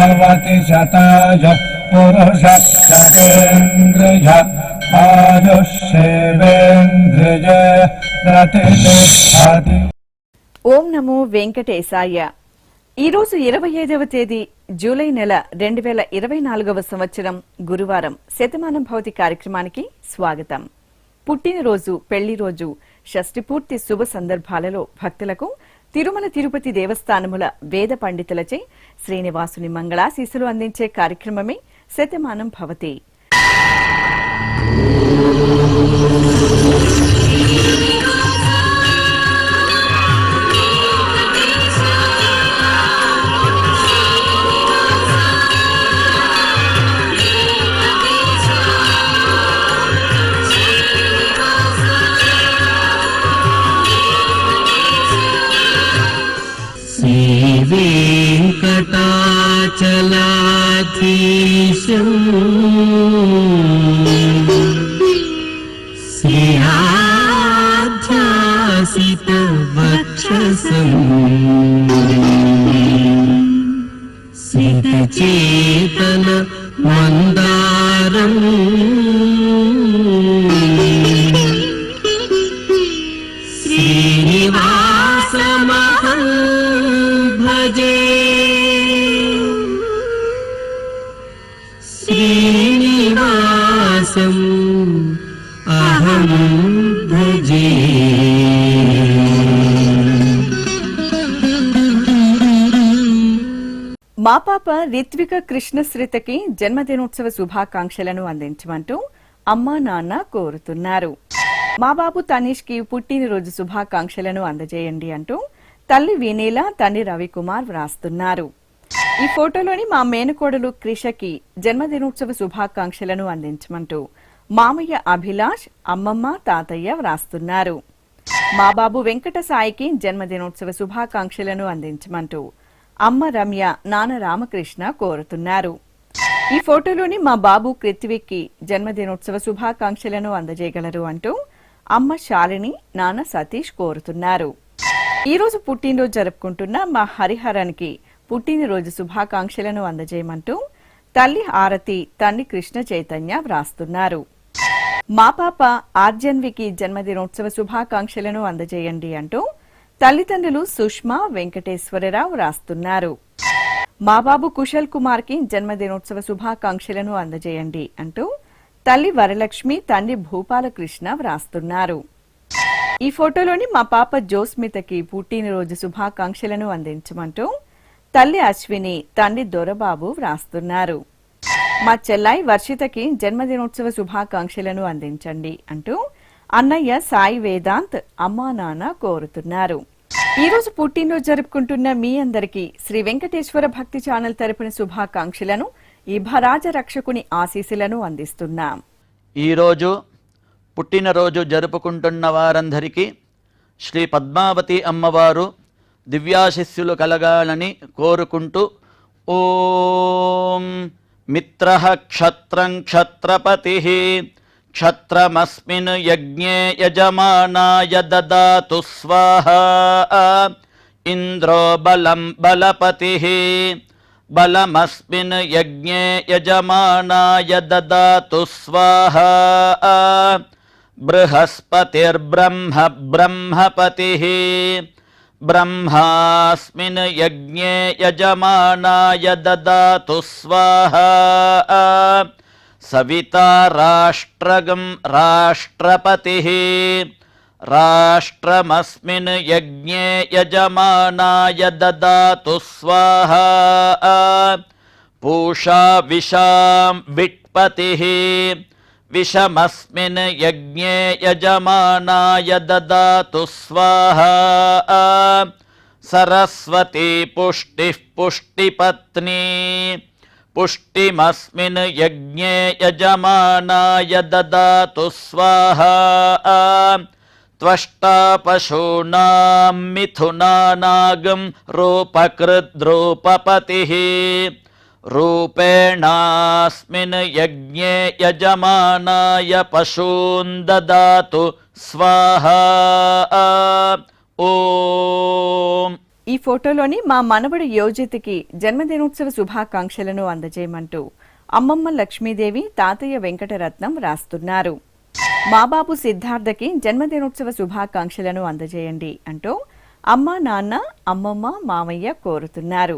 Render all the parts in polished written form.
भवति शताय पुरुष शतेन्द्रिय आयुष्येवेन्द्रिय प्रतिष्ठति। ఓం నమో వెంకటేశాయ. ఈరోజు 25వ తేదీ జూలై నెల 2024వ సంవత్సరం గురువారం శతమానం భవతి కార్యక్రమానికి స్వాగతం. పుట్టినరోజు, పెళ్లి రోజు, షష్ఠి పూర్తి శుభ సందర్భాలలో భక్తులకు తిరుమల తిరుపతి దేవస్థానముల వేద పండితులచే శ్రీనివాసుని మంగళాశీస్సులు అందించే కార్యక్రమమే శతమానం భవతి. वेंकटाचलाधीशं श्रीयाध्यासितवक्षसं सितचेतन मंदारं श्रीनिवासमहं भजे. श्रीनिवासम् अहं भजे. మా పాప రిత్విక కృష్ణశ్రితకి జన్మదినోత్సవ శుభాకాంక్షలను అందించమంటూ అమ్మా నాన్న కోరుతున్నారు. మా బాబు తనీష్ కి పుట్టినరోజు శుభాకాంక్షలను అందజేయండి అంటూ తల్లి వీణేల, తండ్రి రవికుమార్ వ్రాస్తున్నారు. ఈ ఫోటోలోని మా మేనకోడలు క్రిషకి జన్మదినోత్సవ శుభాకాంక్షలను అందించమంటూ మామయ్య అభిలాష్, అమ్మమ్మ, తాతయ్య వ్రాస్తున్నారు. మా బాబు వెంకట సాయికి జన్మదినోత్సవ శుభాకాంక్షలను అందించమంటూ అమ్మ రమ్య, నాన్న రామకృష్ణ కోరుతున్నారు. ఈ ఫోటోలోని మా బాబు కృత్విక్కి జన్మదినోత్సవ శుభాకాంక్షలను అందజేయగలరు అంటూ అమ్మ శాలిని, నాన్న సతీష్ కోరుతున్నారు. ఈ రోజు పుట్టినరోజు జరుపుకుంటున్న మా హరిహరానికి పుట్టినరోజు శుభాకాంక్షలను అందజేయమంటూ తల్లి హారతి, తండ్రి కృష్ణ చైతన్య వ్రాస్తున్నారు. మా పాప ఆర్జన్వికి జన్మదినోత్సవ శుభాకాంక్షలను అందజేయండి అంటూ తల్లిదండ్రులు సుష్మా, వెంకటేశ్వరరావు వ్రాస్తున్నారు. మా బాబు కుశల్ కుమార్ కి జన్మదినోత్సవ శుభాకాంక్షలను అందజేయండి అంటూ తల్లి వరలక్ష్మి, తండ్రి భూపాలకృష్ణ వ్రాస్తున్నారు. ఈ ఫోటోలోని మా పాప జోస్మితకి పుట్టినరోజు శుభాకాంక్షలను అందించమంటూ తల్లి అశ్విని, తండ్రి దొరబాబు వ్రాస్తున్నారు. మా చెల్లాయి వర్షితకి జన్మదినోత్సవ శుభాకాంక్షలను అందించండి అంటూ అన్నయ్య సాయి వేదాంత్, అమ్మా నాన్న కోరుతున్నారు. ఈ రోజు పుట్టినరోజు జరుపుకుంటున్న మీ అందరికీ శ్రీ వెంకటేశ్వర భక్తి ఛానల్ తరపున శుభాకాంక్షలను, ఈ భరాజ రక్షకుని ఆశీస్సులను అందిస్తున్నాం. ఈరోజు పుట్టినరోజు జరుపుకుంటున్న వారందరికీ శ్రీ పద్మావతి అమ్మవారు దివ్యాశిస్సులు కలగాలని కోరుకుంటూ ఓం మిత్రః క్షత్రం క్షత్రపతిః క్షత్రమస్మిన్ యజ్ఞే యజమానాయ దదాతు స్వాహా ఇంద్రో బలం బలపతిః బలమస్మిన్ యజ్ఞే యజమానాయ దదాతు స్వాహా బృహస్పతిర్బ్రహ్మ బ్రహ్మపతిః బ్రహ్మాస్మిన్ యజ్ఞే యజమానాయ దదాతు స్వాహా సవితా రాష్ట్రగం రాష్ట్రపతిః రాష్ట్రమస్మిన్ యజ్ఞే యజమానాయ దదాతు స్వాహా పూషా విషాం విట్పతిః విషమస్మిన్ యజ్ఞే యజమానాయ దదాతు స్వాహా సరస్వతీ పుష్టిః పుష్టిపత్నీ పుష్టిమస్మిన్ యజ్ఞే యజమానాయ దదాతు స్వాహా త్వష్టా పశూనాం మిథునానాగం రూపకృద్రూపపతిః రూపేణాస్మిన్ యజ్ఞే యజమానాయ పశూన్ దదాతు స్వాహా ఓం ఈ ఫోటోలోని మా మనవడు యోజిత్కి జన్మదినోత్సవ శుభాకాంక్షలను అందజేయమంటూ అమ్మమ్మ లక్ష్మీదేవి, తాతయ్య వెంకటరత్నం రాస్తున్నారు. మా బాబు సిద్ధార్థకి జన్మదినోత్సవ శుభాకాంక్షలను అందజేయండి అంటూ అమ్మ, నాన్న, అమ్మమ్మ, మామయ్య కోరుతున్నారు.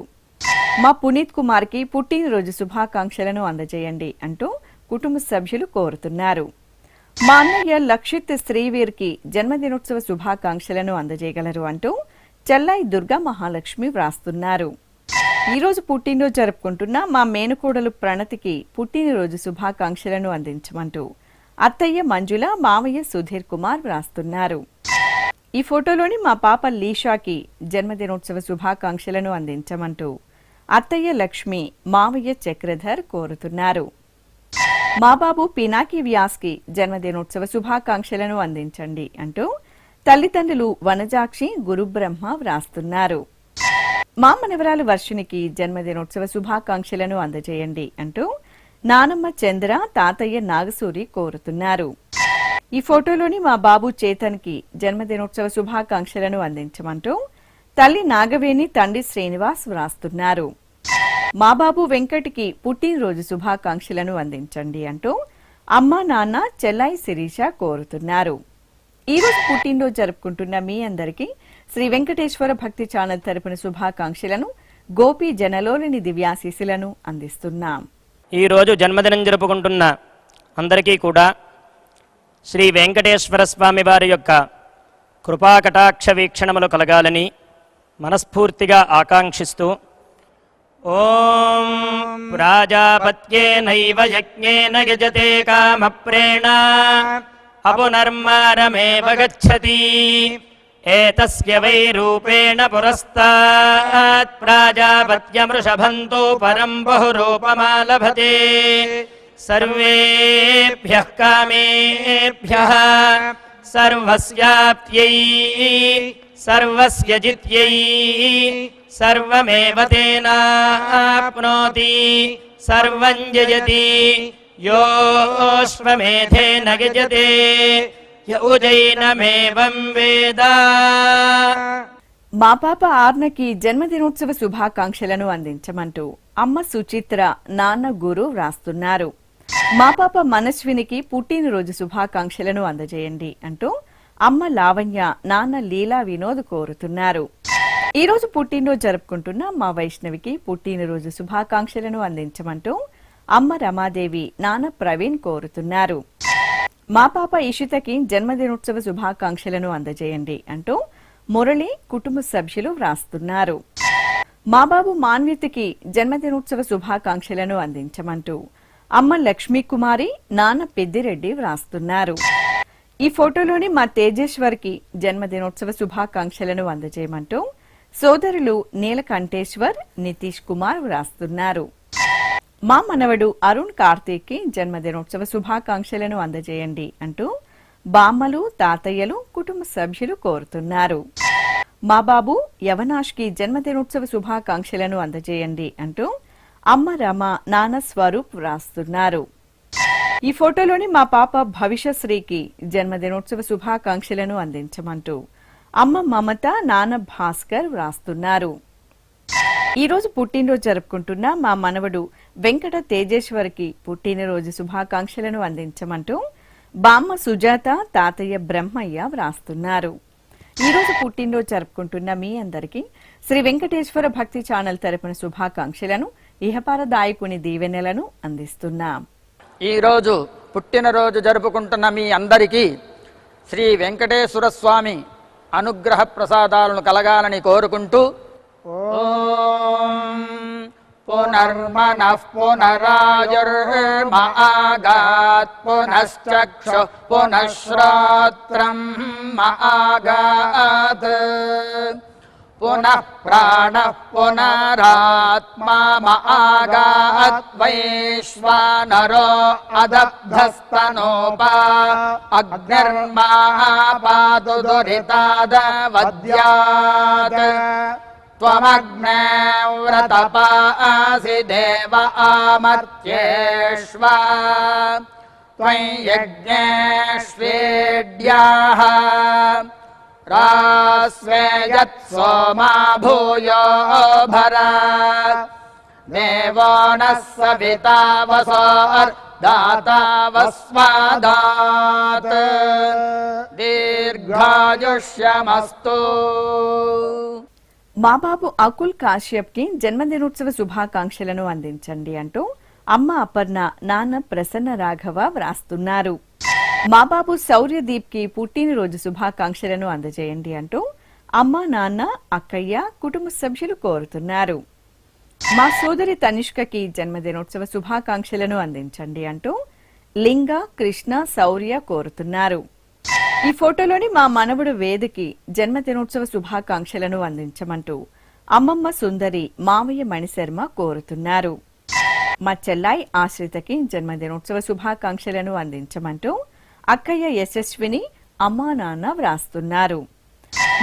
మా పునీత్ కుమార్కి పుట్టినరోజు శుభాకాంక్షలను అందజేయండి అంటూ కుటుంబ సభ్యులు కోరుతున్నారు. మా అన్నయ్య లక్షిత్ శ్రీవీర్కి జన్మదినోత్సవ శుభాకాంక్షలను అందజేయగలరు అంటూ చెల్లై దుర్గా మహాలక్ష్మి వ్రాస్తున్నారు. ఈరోజు పుట్టినరోజు జరుపుకుంటున్న మా మేనకోడలు ప్రణతికి పుట్టినరోజు శుభాకాంక్షలను అందించమంటూ అత్తయ్య మంజుల, మామయ్య సుధీర్ కుమార్ వ్రాస్తున్నారు. ఈ ఫోటోలోని మా పాప లీషాకి జన్మదినోత్సవ శుభాకాంక్షలను అందించమంటూ అత్తయ్య లక్ష్మి, మామయ్య చక్రధర్ కోరుతున్నారు. మా బాబు పినాకి వ్యాస్కి జన్మదినోత్సవ శుభాకాంక్షలను అందించండి అంటూ తల్లిదండ్రులు వనజాక్షి, గురుబ్రహ్మ వ్రాస్తున్నారు. మా మనవరాలు వర్షినికి జన్మదినోత్సవ శుభాకాంక్షలను అందజేయండి అంటూ నానమ్మ చంద్ర, తాతయ్య నాగసూరి కోరుతున్నారు. ఈ ఫోటోలోని మా బాబు చేతన్కి జన్మదినోత్సవ శుభాకాంక్షలను అందించమంటూ తల్లి నాగవేణి, తండ్రి శ్రీనివాస్ వ్రాస్తున్నారు. మా బాబు వెంకట్కి పుట్టినరోజు శుభాకాంక్షలను అందించండి అంటూ అమ్మ, నాన్న, చెల్లాయి శిరీష కోరుతున్నారు. ఈరోజు పుట్టినరోజు జరుపుకుంటున్న మీ అందరికీ శ్రీ వెంకటేశ్వర భక్తి ఛానల్ తరపున శుభాకాంక్షలను, గోపి జనలోని దివ్యాశీస్సులను అందిస్తున్నాం. ఈరోజు జన్మదినం జరుపుకుంటున్న అందరికీ కూడా శ్రీ వెంకటేశ్వర స్వామి వారి యొక్క కృపాకటాక్ష వీక్షణములు కలగాలని మనస్ఫూర్తిగా ఆకాంక్షిస్తూ ఓం ప్రాజాపత్యేనైవ యజ్ఞేన యజతే కామప్రేణ అపునర్మారమేవ గచ్చతి ఏతస్య వై రూపేణ పురస్తాత్ ప్రాజాపత్యమృషభంతో పరం బహురూపమాలభతే సర్వేభ్యః కామేభ్యః సర్వస్యాప్త్యై సర్వస్య జిత్యై సర్వమేవ తేనాప్నోతి సర్వం జయతి యోష్వమేధేన గజతే యౌజైనమేవం వేద. మా పాప ఆర్నకి జన్మదినోత్సవ శుభాకాంక్షలను అందించమంటూ అమ్మ సుచిత్ర, నాన్న గురు వ్రాస్తున్నారు. మా పాప మనస్వినికి పుట్టినరోజు శుభాకాంక్షలను అందజేయండి అంటూ అమ్మ లావణ్య, నాన్న లీలా వినోద్ కోరుతున్నారు. ఈరోజు పుట్టినరోజు జరుపుకుంటున్న మా వైష్ణవికి పుట్టినరోజు శుభాకాంక్షలను అందించమంటూ అమ్మ రమాదేవి, నాన్న ప్రవీణ్ కోరుతున్నారు. మా పాప ఇషితకి జన్మదినోత్సవ శుభాకాంక్షలను అందజేయండి అంటూ మురళి, కుటుంబ సభ్యులు వ్రాస్తున్నారు. మా బాబు మాన్వితికి జన్మదినోత్సవ శుభాకాంక్షలను అందించమంటూ అమ్మ లక్ష్మీ కుమారి, నాన్న పెద్దిరెడ్డి వ్రాస్తున్నారు. ఈ ఫోటోలోని మా తేజేశ్వర్కి జన్మదినోత్సవ శుభాకాంక్షలను అందజేయమంటూ సోదరులు నీలకంఠేశ్వర్, నితీష్ కుమార్ వ్రాస్తున్నారు. మా మనవడు అరుణ్ కార్తీక్కి జన్మదినోత్సవ శుభాకాంక్షలను అందజేయండి అంటూ బామ్మలు, తాతయ్యలు, కుటుంబ సభ్యులు కోరుతున్నారు. మా బాబు యవనాష్కి జన్మదినోత్సవ శుభాకాంక్షలను అందజేయండి అంటూ అమ్మ రమ, నాన్న స్వరూప్ వ్రాస్తున్నారు. ఈ ఫోటోలోని మా పాప భవిష్యశ్రీకి జన్మదినోత్సవ శుభాకాంక్షలను అందించమంటూ అమ్మ మమత, నాన్న భాస్కర్ వ్రాస్తున్నారు. ఈరోజు పుట్టినరోజు జరుపుకుంటున్న మా మనవడు వెంకట తేజేశ్వర్కి పుట్టినరోజు శుభాకాంక్షలను అందించమంటూ బామ్మ సుజాత, తాతయ్య బ్రహ్మయ్య వ్రాస్తున్నారు. ఈరోజు పుట్టినరోజు జరుపుకుంటున్న మీ అందరికీ శ్రీ వెంకటేశ్వర భక్తి ఛానల్ తరపున శుభాకాంక్షలను, ఇహపరదాయకుని దీవెనలను అందిస్తున్నాం. ఈరోజు పుట్టినరోజు జరుపుకుంటున్న మీ అందరికీ శ్రీ వెంకటేశ్వర స్వామి అనుగ్రహ ప్రసాదాలను కలగాలని కోరుకుంటూ ఓం పునర్మనః పునరాయుర్మాగాత్ పునశ్చక్షుః పునఃశ్రోత్రం మాగాత్ పునః ప్రాణః పునరాత్మా మాగాత్ వైశ్వానరో అదబ్ధస్తనోపా అగ్నిర్మాపాతు దురితాదవద్యాత్ త్వమగ్నే వ్రతపాసి దేవ ఆమర్త్యేష్వా త్వం యజ్ఞేష్వేడ్యాః రాస్వే యత్ సోమా భూయో భర దేవో నః సవితా వసోర్దాతా వస్మాదాత్ దీర్ఘాయుష్యమస్తు. మా బాబు అకుల్ కాశ్యప్ కి జన్మదినోత్సవ శుభాకాంక్షలను అందించండి అంటూ అమ్మ అపర్ణ, నాన్న ప్రసన్న రాఘవ వ్రాస్తున్నారు. మా బాబు శౌర్యదీప్ కి పుట్టినరోజు శుభాకాంక్షలను అందజేయండి అంటూ అమ్మ, నాన్న, అక్కయ్య, కుటుంబ సభ్యులు కోరుతున్నారు. మా సోదరి తనిష్కకి జన్మదినోత్సవ శుభాకాంక్షలను అందించండి అంటూ లింగ, కృష్ణ, శౌర్య కోరుతున్నారు. ఈ ఫోటోలోని మా మనవడు వేదకి జన్మదినోత్సవ శుభాకాంక్షలను అందించమంటూ అమ్మమ్మ సుందరి, మామయ్య మణిశర్మ కోరుతున్నారు. మా చెల్లాయి ఆశ్రితకి జన్మదినోత్సవ శుభాకాంక్షలను అందించమంటూ అక్కయ్య యశస్విని, అమ్మా, నాన్న వ్రాస్తున్నారు.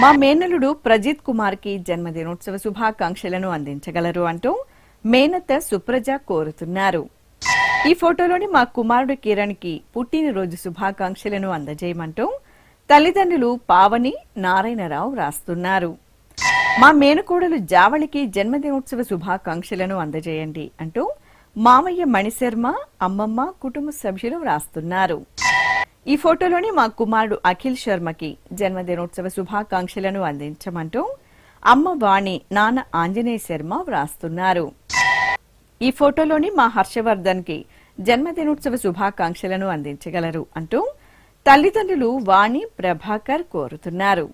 మా మేనలుడు ప్రజిత్ కుమార్ కి జన్మదినోత్సవ శుభాకాంక్షలను అందించగలరు అంటూ మేనత్త సుప్రజ కోరుతున్నారు. ఈ ఫోటోలోని మా కుమారుడు కిరణ్ కి పుట్టినరోజు శుభాకాంక్షలను అందజేయమంటూ తల్లిదండ్రులు పావని, నారాయణరావు వ్రాస్తున్నారు. మా మేనకోడలు జావళికి జన్మదినోత్సవ శుభాకాంక్షలను అందజేయండి అంటూ మామయ్య మణిశర్మ, అమ్మమ్మ, కుటుంబ సభ్యులు వ్రాస్తున్నారు. ఈ ఫోటోలోని మా కుమారుడు అఖిల్ శర్మకి జన్మదినోత్సవ శుభాకాంక్షలను అందించమంటూ అమ్మ వాణి, నాన్న ఆంజనేయ శర్మ వ్రాస్తున్నారు. ఈ ఫోటోలోని మా హర్షవర్ధన్ కి జన్మదినోత్సవ శుభాకాంక్షలను అందించగలరు అంటూ తల్లిదండ్రులు వాణి, ప్రభాకర్ కోరుతున్నారు.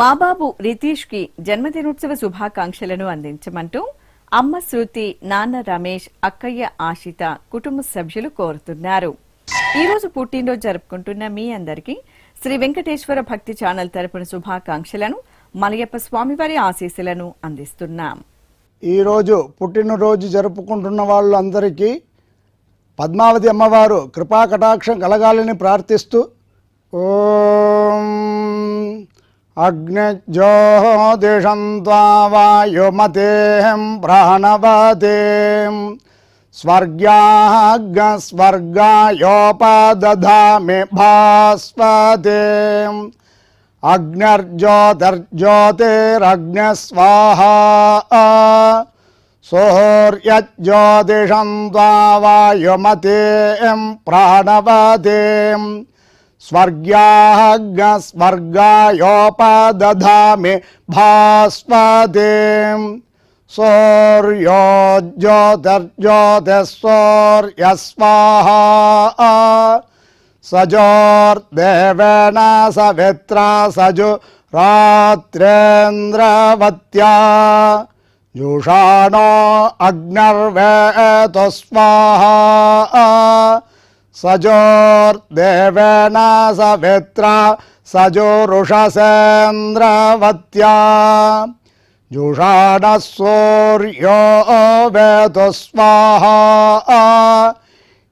మా బాబు రితీష్ కి జన్మదినోత్సవ శుభాకాంక్షలను అందించమంటూ అమ్మ శృతి, నాన్న రమేష్, అక్కయ్య ఆశిత, కుటుంబ సభ్యులు కోరుతున్నారు. ఈ రోజు పుట్టినరోజు జరుపుకుంటున్న మీ అందరికీ శ్రీ వెంకటేశ్వర భక్తి ఛానల్ తరపున శుభాకాంక్షలను, మలయప్ప స్వామివారి ఆశీస్సులను అందిస్తున్నాం. ఈరోజు పుట్టినరోజు జరుపుకుంటున్న వాళ్ళందరికీ పద్మావతి అమ్మవారు కృపా కటాక్షం కలగాలని ప్రార్థిస్తూ ఓం అగ్నిజ్యోతిషం త్వా వాయుమతేం ప్రాణవతేం స్వర్గాయోపదధామి భాస్వతేం అగ్నిర్జ్యోతిర్జ్యోతిరగ్నిస్వాహా సూర్యజ్యోతిషం త్వా వాయుమతేం ప్రాణవతేం స్వర్గాయోపదధామి భాస్వతేం సూర్యో జ్యోతిర్జ్యోతిస్సూర్యస్వాహా సజోర్దేవేన సవిత్రా సజురాత్రేంద్రవత్యా జుషాణో అగ్నిర్వేతు స్వాహా సజోర్దేవేన సవిత్రా సజురుషసేంద్రవత్యా జుషాణ సూర్యో వేతు స్వాహా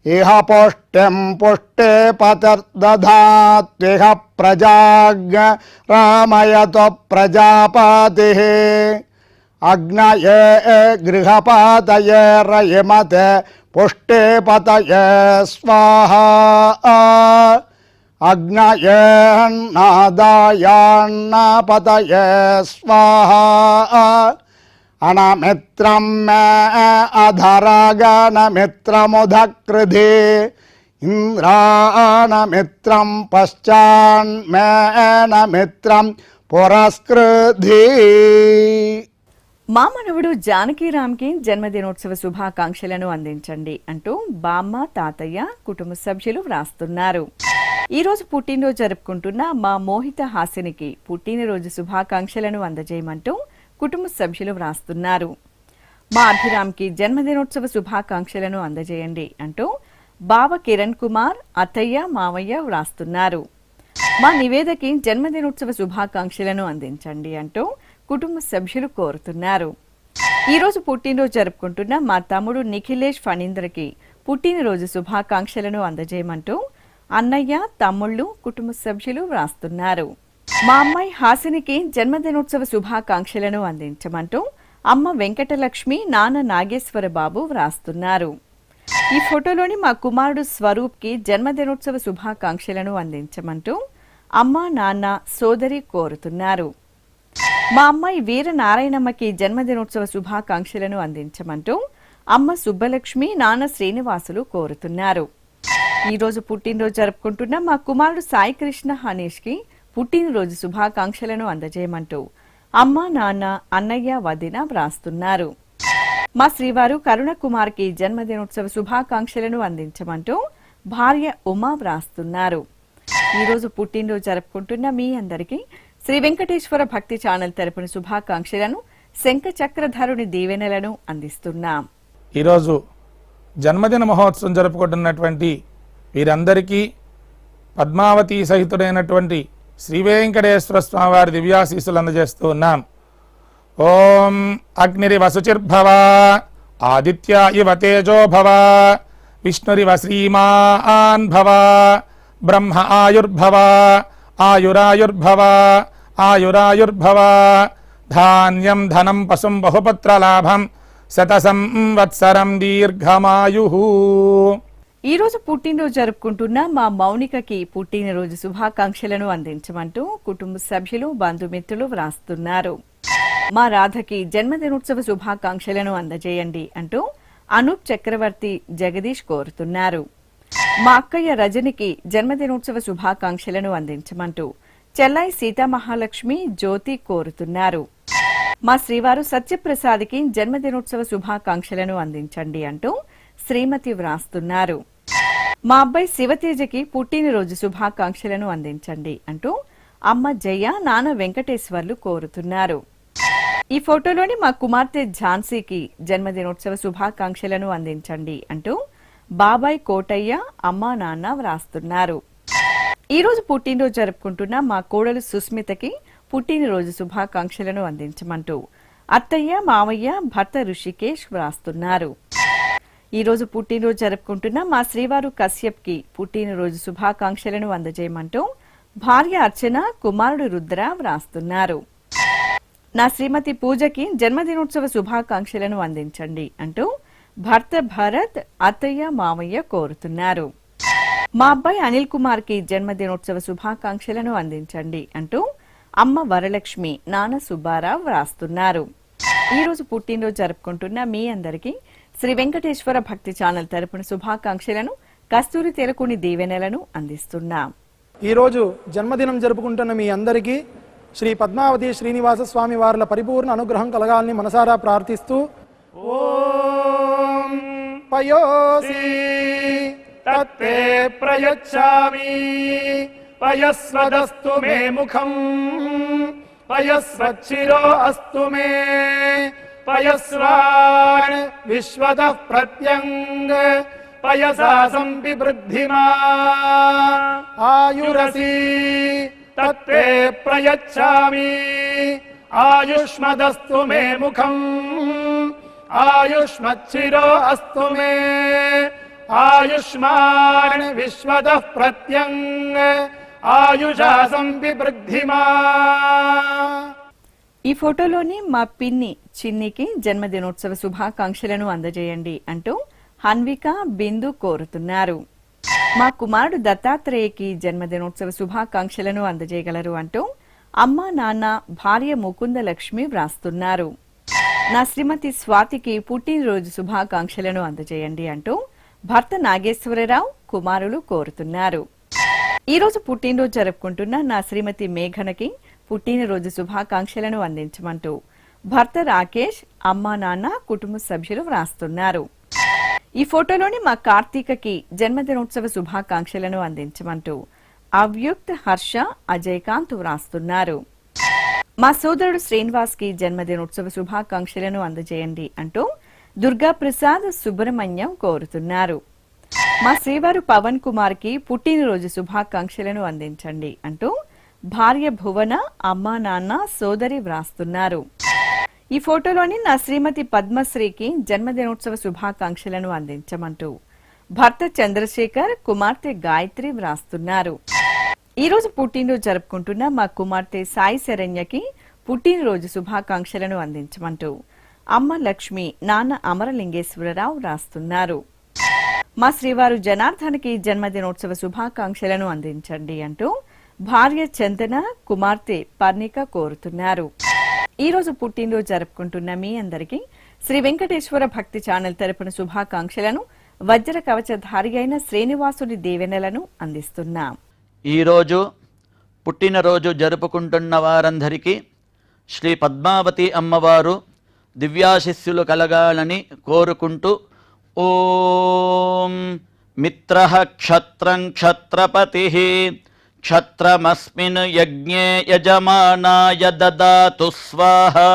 ఇహ పుష్టిం పుష్టిపతిర్దధాత్విహ ప్రజాజ్ఞ రామయతో ప్రజాపతి అగ్నయే గృహపాతయే రయమతే పుష్టిపతయే స్వాహా అగ్నయేన్నాదాయాన్నపతయే స్వాహా అనమిత్రం మే అధరాగణమిత్రముధకృధి ఇంద్రాణమిత్రం పశ్చాన్మేనమిత్రం పురస్కృధి. మా మనవడు జానకీరామ్కి జన్మదినోత్సవ శుభాకాంక్షలను అందించండి అంటూ బామ్మ, తాతయ్య, కుటుంబ సభ్యులు వ్రాస్తున్నారు. ఈ రోజు పుట్టినరోజు జరుపుకుంటున్న మా మోహిత హాసినికి పుట్టినరోజు శుభాకాంక్షలను అందజేయమంటూ కుటుంబ సభ్యులు వ్రాస్తున్నారు. మా అభిరామ్కి జన్మదినోత్సవ శుభాకాంక్షలను అందజేయండి అంటూ బావ కిరణ్ కుమార్, అత్తయ్య, మావయ్య వ్రాస్తున్నారు. మా నివేదకి జన్మదినోత్సవ శుభాకాంక్షలను అందించండి అంటూ కుటుంబ సభ్యులు కోరుతున్నారు. ఈ రోజు పుట్టినరోజు జరుపుకుంటున్న మా తమ్ముడు నిఖిలేష్ ఫణీంద్రకి పుట్టినరోజు శుభాకాంక్షలను అందజేయమంటూ అన్నయ్య, తమ్ముళ్ళు, కుటుంబ సభ్యులు వ్రాస్తున్నారు. మా అమ్మాయి హాసినికి జన్మదినోత్సవ శుభాకాంక్షలను అందించమంటూ అమ్మ వెంకటలక్ష్మి, నాన్న నాగేశ్వర బాబు వ్రాస్తున్నారు. ఈ ఫోటోలోని మా కుమారుడు స్వరూప్ కి జన్మదినోత్సవ శుభాకాంక్షలను అందించమంటూ అమ్మ నాన్న సోదరి కోరుతున్నారు. మా అమ్మాయి వీర నారాయణమ్మకి జన్మదినోత్సవ శుభాకాంక్షలను అందించమంటూ అమ్మ సుబ్బలక్ష్మి నాన్న శ్రీనివాసులు కోరుతున్నారు. ఈరోజు పుట్టినరోజు జరుపుకుంటున్న మా కుమారుడు సాయి కృష్ణ హనీష్కి పుట్టినరోజు శుభాకాంక్షలను అందజేయమంటూ అమ్మ నాన్న అన్నయ్య వదిన వ్రాస్తున్నారు. మా శ్రీవారు కరుణకుమార్కి జన్మదినోత్సవ శుభాకాంక్షలను అందించమంటూ భార్య ఉమా వ్రాస్తున్నారు. ఈరోజు పుట్టినరోజు జరుపుకుంటున్న మీ అందరికీ శ్రీ వెంకటేశ్వర భక్తి ఛానల్ తరపున శుభాకాంక్షలను శంఖ చక్రధరుని దీవెనలను అందిస్తున్నాం. ఈరోజు జన్మదిన మహోత్సవం జరుపుకుంటున్నటువంటి వీరందరికీ పద్మావతి సహితుడైనటువంటి శ్రీ వెంకటేశ్వర స్వామి వారి దివ్యాశీస్సులు అందజేస్తూ ఉన్నాం. ఓం అగ్నిరివ శుచిర్భవ ఆదిత్య ఇవ తేజో భవ విష్ణురివ శ్రీమాన్ భవ బ్రహ్మ ఆయుర్భవ ఆయురాయుర్భవ ఆయురాయుర్భవ ధాన్యం ధనం పశుం బహుపుత్రలాభం శతసంవత్సరం దీర్ఘమాయుః. ఈ రోజు పుట్టినరోజు జరుపుకుంటున్న మా మౌనికకి పుట్టినరోజు శుభాకాంక్షలను అందించమంటూ కుటుంబ సభ్యులు బంధుమిత్రులు వ్రాస్తున్నారు. మా రాధకి జన్మదినోత్సవ శుభాకాంక్షలను అందజేయండి అంటూ అనూప్ చక్రవర్తి జగదీష్ కోరుతున్నారు. మా అక్కయ్య రజనికి జన్మదినోత్సవ శుభాకాంక్షలను అందించమంటూ చెల్లాయి సీతామహాలక్ష్మి జ్యోతి కోరుతున్నారు. మా శ్రీవారు సత్యప్రసాద్కి జన్మదినోత్సవ శుభాకాంక్షలను అందించండి అంటూ శ్రీమతి వ్రాస్తున్నారు. మా అబ్బాయి శివతేజకి పుట్టినరోజు శుభాకాంక్షలను అందించండి అంటూ అమ్మ జయ నాన్న వెంకటేశ్వర్లు కోరుతున్నారు. ఈ ఫోటోలోని మా కుమార్తె ఝాన్సీకి జన్మదినోత్సవ శుభాకాంక్షలను అందించండి అంటూ బాబాయ్ కోటయ్య అమ్మా నాన్న వ్రాస్తున్నారు. ఈ రోజు పుట్టినరోజు జరుపుకుంటున్న మా కోడలు సుస్మితకి పుట్టినరోజు శుభాకాంక్షలను అందించమంటూ అత్తయ్య మావయ్య భర్త ఋషికేష్ వ్రాస్తున్నారు. ఈ రోజు పుట్టినరోజు జరుపుకుంటున్న మా శ్రీవారు కశ్యప్కి పుట్టినరోజు శుభాకాంక్షలను అందజేయమంటూ భార్య అర్చన కుమారుడు రుద్ర వ్రాస్తున్నారు. నా శ్రీమతి పూజకి జన్మదినోత్సవ శుభాకాంక్షలను అందించండి అంటూ భర్త భరత్ అత్తయ్య మావయ్య కోరుతున్నారు. మా అబ్బాయి అనిల్ కుమార్ కి జన్మదినోత్సవ శుభాకాంక్షలను అందించండి అంటూ అమ్మ వరలక్ష్మి నాన్న సుబ్బారావు వ్రాస్తున్నారు. ఈ రోజు పుట్టినరోజు జరుపుకుంటున్న మీ అందరికీ శ్రీ వెంకటేశ్వర భక్తి ఛానల్ తరపున శుభాకాంక్షలను కస్తూరి తెలకుని దీవెనలను అందిస్తున్నాం. ఈరోజు జన్మదినం జరుపుకుంటున్న మీ అందరికీ శ్రీ పద్మావతి శ్రీనివాస స్వామి వార్ల పరిపూర్ణ అనుగ్రహం కలగాలని మనసారా ప్రార్థిస్తూ ఓం పయోసి తత్తే ప్రయచ్ఛామి పయస్వదస్తు మే ముఖం పయస్వచ్చిరో అస్తు మే పయస్వాన్ విశ్వతః ప్రత్యంగ పయసా సంపివృద్ధిమా ఆయురసి తత్తే ప్రయచ్ఛామి ఆయుష్మదస్తు మే ముఖం ఆయుష్మచ్చిరో అస్తు మే ఆయుష్మాన్ విశ్వతః ప్రత్యంగ ఆయుషా సంపివృద్ధిమా. ఈ ఫోటోలోని మా పిన్ని చిన్నికి జన్మదినోత్సవ శుభాకాంక్షలను అందజేయండి అంటూ హన్విక బిందు కోరుతున్నారు. మా కుమారుడు దత్తాత్రేయకి జన్మదినోత్సవ శుభాకాంక్షలను అందజేయగలరు అంటూ అమ్మ నాన్న భార్య ముకుంద లక్ష్మి వ్రాస్తున్నారు. నా శ్రీమతి స్వాతికి పుట్టినరోజు శుభాకాంక్షలను అందజేయండి అంటూ భర్త నాగేశ్వరరావు కుమారులు కోరుతున్నారు. ఈ రోజు పుట్టినరోజు జరుపుకుంటున్న నా శ్రీమతి మేఘనకి పుట్టినరోజు శుభాకాంక్షలను అందించమంటూ భర్త రాకేష్ అమ్మా నాన్న కుటుంబ సభ్యులు వ్రాస్తున్నారు. ఈ ఫోటోలోని మా కార్తీకకి జన్మదినోత్సవ శుభాకాంక్షలను అందించమంటూ అవ్యుక్త్ హర్ష అజయకాంత్ వ్రాస్తున్నారు. మా సోదరుడు శ్రీనివాస్ కి జన్మదినోత్సవ శుభాకాంక్షలను అందజేయండి అంటూ దుర్గా ప్రసాద్ సుబ్రహ్మణ్యం కోరుతున్నారు. మా శ్రీవారు పవన్ కుమార్ కి పుట్టినరోజు శుభాకాంక్షలను అందించండి అంటూ భార్య భువన అమ్మా నాన్న సోదరి వ్రాస్తున్నారు. ఈ ఫోటోలోని నా శ్రీమతి పద్మశ్రీకి జన్మదినోత్సవ శుభాకాంక్షలను అందించమంటూ భర్త చంద్రశేఖర్ కుమార్తె గాయత్రి వ్రాస్తున్నారు. ఈ రోజు పుట్టినరోజు జరుపుకుంటున్న మా కుమార్తె సాయి శరణ్యకి పుట్టినరోజు శుభాకాంక్షలను అందించమంటూ అమ్మ లక్ష్మి నాన్న అమరలింగేశ్వరరావు వ్రాస్తున్నారు. మా శ్రీవారు జనార్దన్కి జన్మదినోత్సవ శుభాకాంక్షలను అందించండి అంటూ భార్య చందన, కుమార్తె పర్ణిక కోరుతున్నారు. ఈ రోజు పుట్టినరోజు జరుపుకుంటున్న మీ అందరికీ శ్రీ వెంకటేశ్వర భక్తి ఛానల్ తరపున శుభాకాంక్షలను, వజ్ర కవచధారి అయిన శ్రీనివాసుని దీవెనలను అందిస్తున్నాం. ఈరోజు పుట్టినరోజు జరుపుకుంటున్న వారందరికీ శ్రీ పద్మావతి అమ్మవారు దివ్యాశిస్సులు కలగాలని కోరుకుంటూ ఓం మిత్రః క్షత్రం క్షత్రపతిః క్షత్రమస్మిన్ యజ్ఞే యజమానాయ దదాతు స్వాహా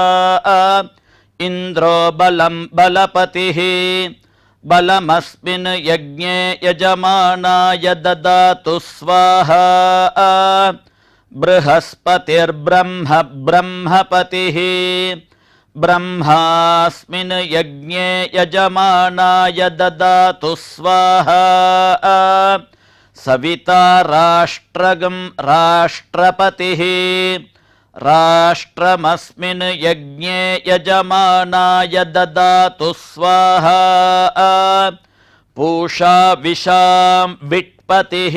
ఇంద్రో బలం బలపతిః బలమస్మిన్ యజ్ఞే యజమానాయ దదాతు స్వాహా బృహస్పతిర్బ్రహ్మ బ్రహ్మపతిః బ్రహ్మాస్మిన్ యజ్ఞే యజమానాయ దదాతు స్వాహా సవితా రాష్ట్రగం రాష్ట్రపతిః రాష్ట్రమస్మిన్ యజ్ఞే యజమానాయ దదాతు స్వాహా పూషా విషాం విట్పతిః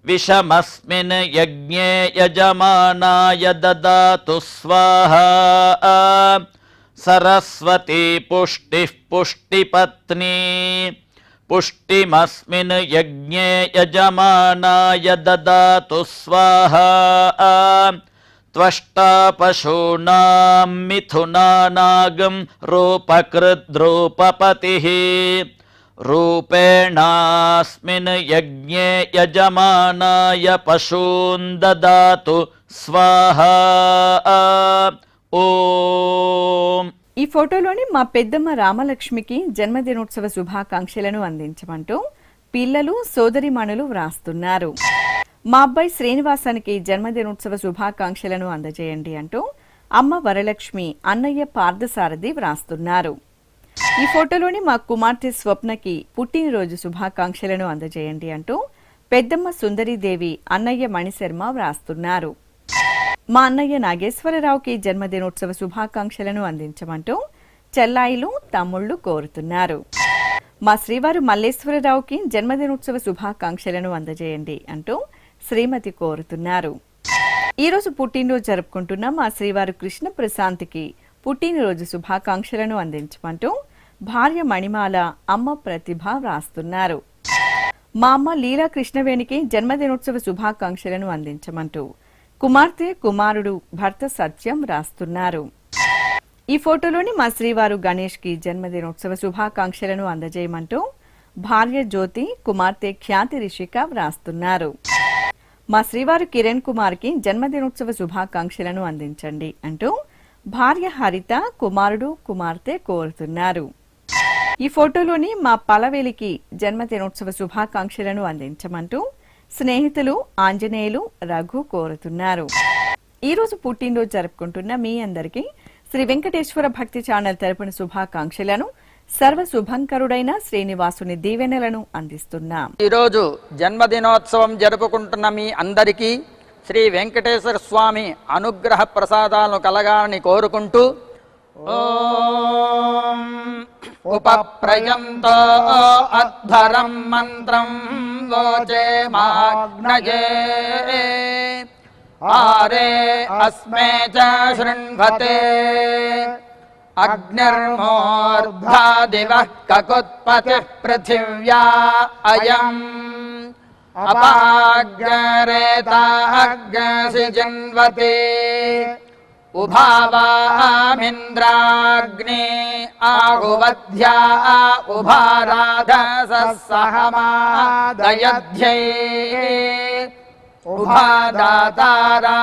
విషమస్మిన్ యజ్ఞే యజమానాయ దదాతు స్వాహా సరస్వతీ పుష్టిః పుష్టిపత్నీ పుష్టిమస్మిన్ యజ్ఞే యజమానాయ దదాతు స్వాహా త్వష్టా పశూనాం మిథునానాగం రూపకృద్రూపపతిః రూపేణాస్మిన్ యజ్ఞే యజమానాయ పశూన్ దదాతు స్వాహా ఓం. ఈ ఫోటోలోని మా పెద్దమ్మ రామలక్ష్మికి జన్మదినోత్సవ శుభాకాంక్షలను అందించమంటూ పిల్లలు, సోదరిమణులు వ్రాస్తున్నారు. మా అబ్బాయి శ్రీనివాసానికి జన్మదినోత్సవ శుభాకాంక్షలను అందజేయండి అంటూ అమ్మ వరలక్ష్మి, అన్నయ్య పార్థసారథి వ్రాస్తున్నారు. ఈ ఫోటోలోని మా కుమార్తె స్వప్నకి పుట్టినరోజు శుభాకాంక్షలను అందజేయండి అంటూ పెద్దమ్మ సుందరీదేవి, అన్నయ్య మణిశర్మ వ్రాస్తున్నారు. మా అన్నయ్య నాగేశ్వరరావుకి జన్మదినోత్సవ శుభాకాంక్షలను అందించమంటూ చెల్లాయిలు, తమ్ముళ్లు కోరుతున్నారు. మా శ్రీవారు మల్లేశ్వరరావుకి జన్మదినోత్సవ శుభాకాంక్షలను అందజేయండి అంటూ శ్రీమతి కోరుతున్నారు. ఈరోజు పుట్టినరోజు జరుపుకుంటున్న మా శ్రీవారు కృష్ణ ప్రశాంత్కి పుట్టినరోజు శుభాకాంక్షలను అందించమంటూ భార్య మణిమాల, అమ్మ ప్రతిభ వ్రాస్తున్నారు. మా అమ్మ లీలా కృష్ణవేణికి జన్మదినోత్సవ శుభాకాంక్షలను అందించమంటూ కుమార్తె, కుమారుడు, భర్త సత్యం వ్రాస్తున్నారు. ఈ ఫోటోలోని మా శ్రీవారు గణేష్కి జన్మదినోత్సవ శుభాకాంక్షలను అందజేయమంటూ భార్య జ్యోతి, కుమార్తె ఖ్యాతి రిషిక వ్రాస్తున్నారు. మా శ్రీవారు కిరణ్ కుమార్కి జన్మదినోత్సవ శుభాకాంక్షలను అందించండి అంటూ భార్య హరిత, కుమారుడు, కుమార్తె కోరుతున్నారు. ఈ ఫోటోలోని మా పలవేలికి జన్మదినోత్సవ శుభాకాంక్షలను అందించమంటూ స్నేహితులు ఆంజనేయులు, రఘు కోరుతున్నారు. ఈ రోజు పుట్టినరోజు జరుపుకుంటున్న మీ అందరికీ శ్రీ వెంకటేశ్వర భక్తి ఛానల్ తరపున శుభాకాంక్షలను, సర్వ శుభంకరుడైన శ్రీనివాసుని దీవెనలను అందిస్తున్నాం. ఈరోజు జన్మదినోత్సవం జరుపుకుంటున్న మీ అందరికీ శ్రీ వెంకటేశ్వర స్వామి అనుగ్రహ ప్రసాదాలను కలగాలని కోరుకుంటూ ఓం ఉపప్రయంతో అధ్వరం మంత్రం లోచే మాగ్నయే ఆరే అస్మే చ శృణ్వతే అగ్నిర్మూర్ధా దివః కకుత్పతిః పృథివ్యా అయం అపాగ్రేతాగ్సి జన్వతే ఉభావామింద్రాగ్నే ఆహువధ్యా ఉభారాధసహమాదయధ్యై ఉభాదాతారా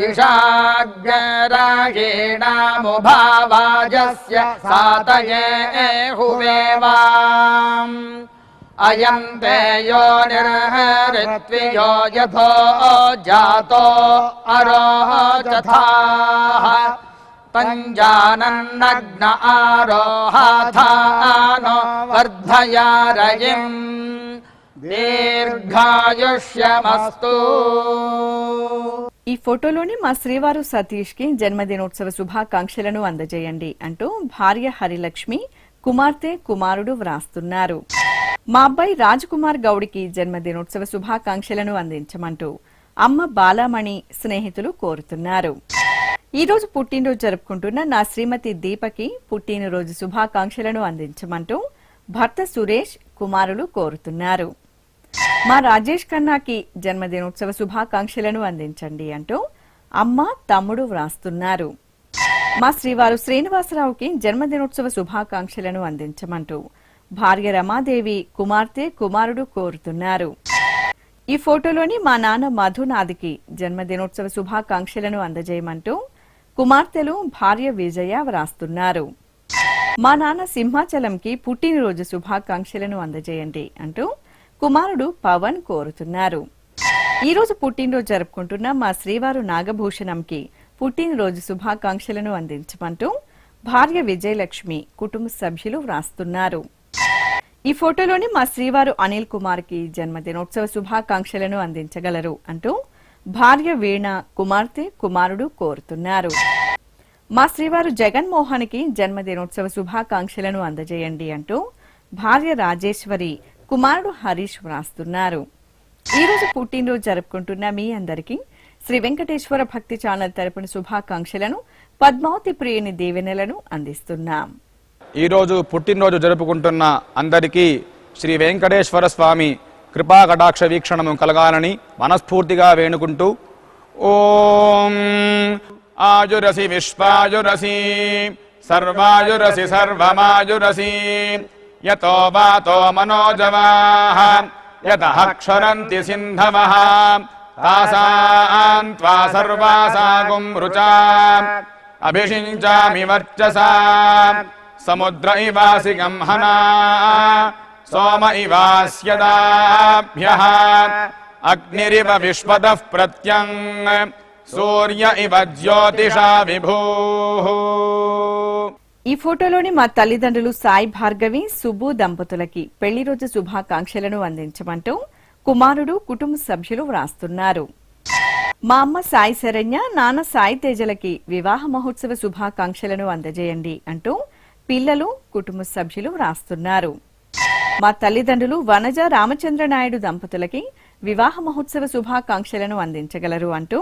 ఇషాగ్రాయేణాముభావాజస్య సాతయే హువేవాం అయం తే యోనిర్హరిత్వియో యథో జాతో అరోచథాః పంజానన్నగ్న ఆరోహాథానో వర్ధయారయిం దీర్ఘాయుష్యమస్తు. ఈ ఫోటోలోని మా శ్రీవారు సతీష్ కి జన్మదినోత్సవ శుభాకాంక్షలను అందజేయండి అంటూ భార్య హరిలక్ష్మి, కుమార్తె, కుమారుడు వ్రాస్తున్నారు. మా అబ్బాయి రాజ్ కుమార్ గౌడికి జన్మదినోత్సవ శుభాకాంక్షలను అందించమంటూ అమ్మ బాలామణి స్నేహితులు కోరుతున్నారు. ఈ రోజు పుట్టినరోజు జరుపుకుంటున్న నా శ్రీమతి దీపకి పుట్టినరోజు శుభాకాంక్షలను అందించమంటూ భర్త సురేష్, కుమారులు కోరుతున్నారు. మా రాజేష్ ఖన్నాకి జన్మదినోత్సవ శుభాకాంక్షలను అందించండి అంటూ అమ్మ, తమ్ముడు వ్రాస్తున్నారు. మా శ్రీవారు శ్రీనివాసరావుకి జన్మదినోత్సవ శుభాకాంక్షలను అందించమంటూ భార్య రమాదేవి, కుమార్తె, కుమారుడు కోరుతున్నారు. ఈ ఫోటోలోని మా నాన్న మధునాథ్కి జన్మదినోత్సవ శుభాకాంక్షలను అందజేయమంటూ కుమార్తెలు, భార్య విజయ వ్రాస్తున్నారు. మా నాన్న సింహాచలంకి పుట్టినరోజు శుభాకాంక్షలను అందజేయండి అంటూ కుమారుడు పవన్ కోరుతున్నారు. ఈ రోజు పుట్టినరోజు జరుపుకుంటున్న మా శ్రీవారు నాగభూషణంకి పుట్టినరోజు శుభాకాంక్షలను అందించమంటూ భార్య విజయలక్ష్మి, కుటుంబ సభ్యులు వ్రాస్తున్నారు. ఈ ఫోటోలోని మా శ్రీవారు అనిల్ కుమార్కి జన్మదినోత్సవ శుభాకాంక్షలను అందించగలరు అంటూ భార్య వీణ, కుమార్తె, కుమారుడు కోరుతున్నారు. మా శ్రీవారు జగన్మోహన్కి జన్మదినోత్సవ శుభాకాంక్షలను అందజేయండి అంటూ భార్య రాజేశ్వరి, కుమారుడు హరీష్ వ్రాస్తున్నారు. ఈ రోజు పుట్టినరోజు జరుపుకుంటున్న మీ అందరికీ శ్రీ వెంకటేశ్వర భక్తి ఛానల్ తరపున శుభాకాంక్షలను, పద్మావతి ప్రియుని దీవెనలను అందిస్తున్నాం. ఈరోజు పుట్టినరోజు జరుపుకుంటున్న అందరికీ శ్రీ వెంకటేశ్వర స్వామి కృపా కటాక్ష వీక్షణము కలగాలని మనస్ఫూర్తిగా వేణుకుంటూ ఓం ఆయురసి విశ్వాయురసి సర్వాయురసి సర్వమాయురసి యతో వాతో మనోజవాః యతః క్షరంతి సింధవః తాసాం త్వా సర్వాసాగుం రుచా అభిషించామి వర్చసా సముద్ర ఇవాసి గంహనా సోమ ఇవాస్యదాభ్యః అగ్నిరివ విశ్వదః ప్రత్యంగ్ సూర్య ఇవ జ్యోతిషా విభూః. ఈ ఫోటోలోని మా తల్లిదండ్రులు సాయి భార్గవి, సుబ్బు దంపతులకి పెళ్లి రోజు శుభాకాంక్షలను అందించమంటూ కుమారుడు, కుటుంబ సభ్యులు వ్రాస్తున్నారు. మా అమ్మ సాయి శరణ్య, నాన్న సాయి తేజలకి వివాహ మహోత్సవ శుభాకాంక్షలను అందజేయండి అంటూ పిల్లలు, కుటుంబ సభ్యులు వ్రాస్తున్నారు. మా తల్లిదండ్రులు వనజ రామచంద్ర నాయుడు దంపతులకి వివాహ మహోత్సవ శుభాకాంక్షలను అందించగలరు అంటూ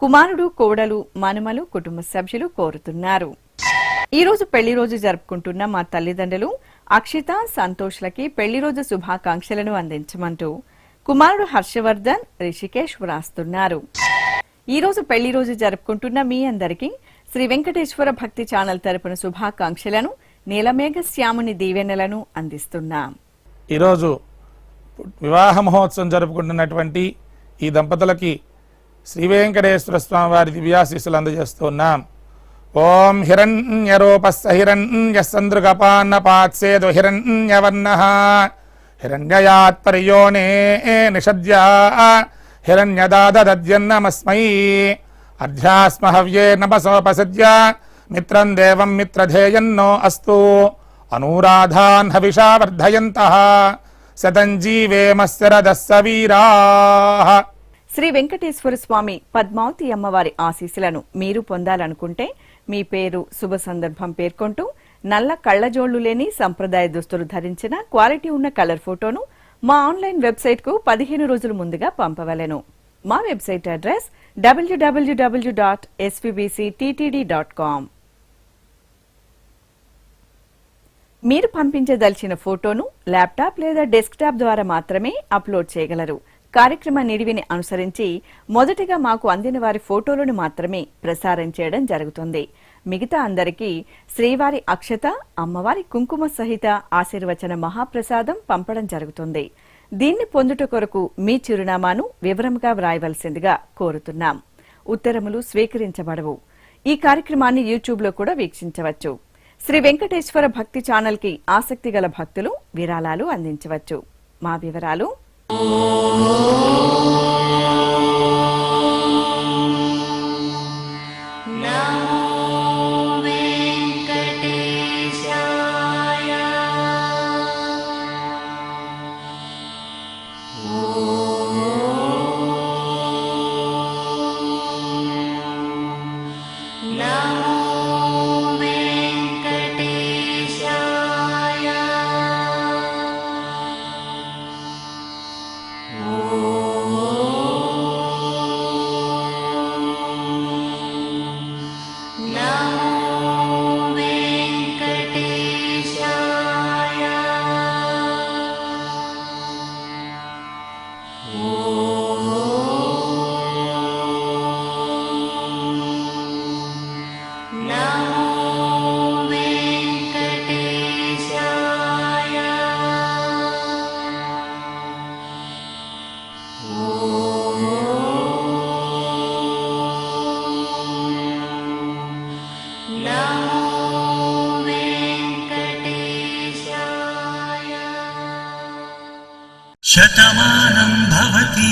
కుమారుడు, కోడలు, మనుమలు, కుటుంబ సభ్యులు కోరుతున్నారు. ఈ రోజు పెళ్లి రోజు జరుపుకుంటున్న మా తల్లిదండ్రులు అక్షిత, సంతోష్లకి పెళ్లి రోజు శుభాకాంక్షలను అందించమంటూ కుమారుడు హర్షవర్ధన్, రిషికేష్ వ్రాస్తున్నారు. ఈ రోజు పెళ్లి రోజు జరుపుకుంటున్న మీ అందరికీ శ్రీ వెంకటేశ్వర భక్తి ఛానల్ తరపున శుభాకాంక్షలను, నీలమేఘ శ్యాముని దీవెనలను అందిస్తున్నాం. ఈరోజు వివాహ మహోత్సవం జరుపుకుంటున్నటువంటి ఈ దంపతులకి శ్రీ వెంకటేశ్వర స్వామి వారి దివ్యాశీస్సులు అందజేస్తున్నాం. ఓం హిరణ్యరూపస్య హిరణ్యసందృగపాన్నపాత్సేదు హిరణ్యవర్ణః హిరణ్యయాత్ పరియోనే నిషద్యా హిరణ్యదాదద్యన్నమస్మై అధ్యాస్మహవ్యే నమసోపసద్య మిత్రం దేవం మిత్రధేయన్నో అస్తు అనూరాధాన్ హవిషా వర్ధయంతః శతం జీవేమస్యరదస్స వీరాః. శ్రీ వెంకటేశ్వర స్వామి, పద్మావతి అమ్మవారి ఆశీస్సులను మీరు పొందాలనుకుంటే మీ పేరు, శుభ సందర్భం పేర్కొంటూ నల్ల కళ్లజోళ్లు లేని సంప్రదాయ దుస్తులు ధరించిన క్వాలిటీ ఉన్న కలర్ ఫోటోను మా ఆన్లైన్ వెబ్సైట్ కు 15 రోజుల ముందుగా పంపవలెను. మా వెబ్సైట్ అడ్రస్ www.svbcttd.com. మీరు పంపించదలిచిన ఫోటోను ల్యాప్టాప్ లేదా డెస్క్టాప్ ద్వారా మాత్రమే అప్లోడ్ చేయగలరు. కార్యక్రమ నిడివిని అనుసరించి మొదటిగా మాకు అందిన వారి ఫోటోలను మాత్రమే ప్రసారం చేయడం జరుగుతుంది. మిగతా అందరికీ శ్రీవారి అక్షత, అమ్మవారి కుంకుమ సహిత ఆశీర్వచన మహాప్రసాదం పంపడం జరుగుతుంది. దీన్ని పొందుట కొరకు మీ చిరునామాను వివరంగా వ్రాయవలసిందిగా కోరుతున్నాం. ఉత్తరములు స్వీకరించబడవు. ఈ కార్యక్రమాన్ని యూట్యూబ్లో కూడా వీక్షించవచ్చు. శ్రీ వెంకటేశ్వర భక్తి ఛానల్ కి ఆసక్తి గల భక్తులు విరాళాలు అందించవచ్చు. మా వివరాలు: ఓ శతమానం భవతి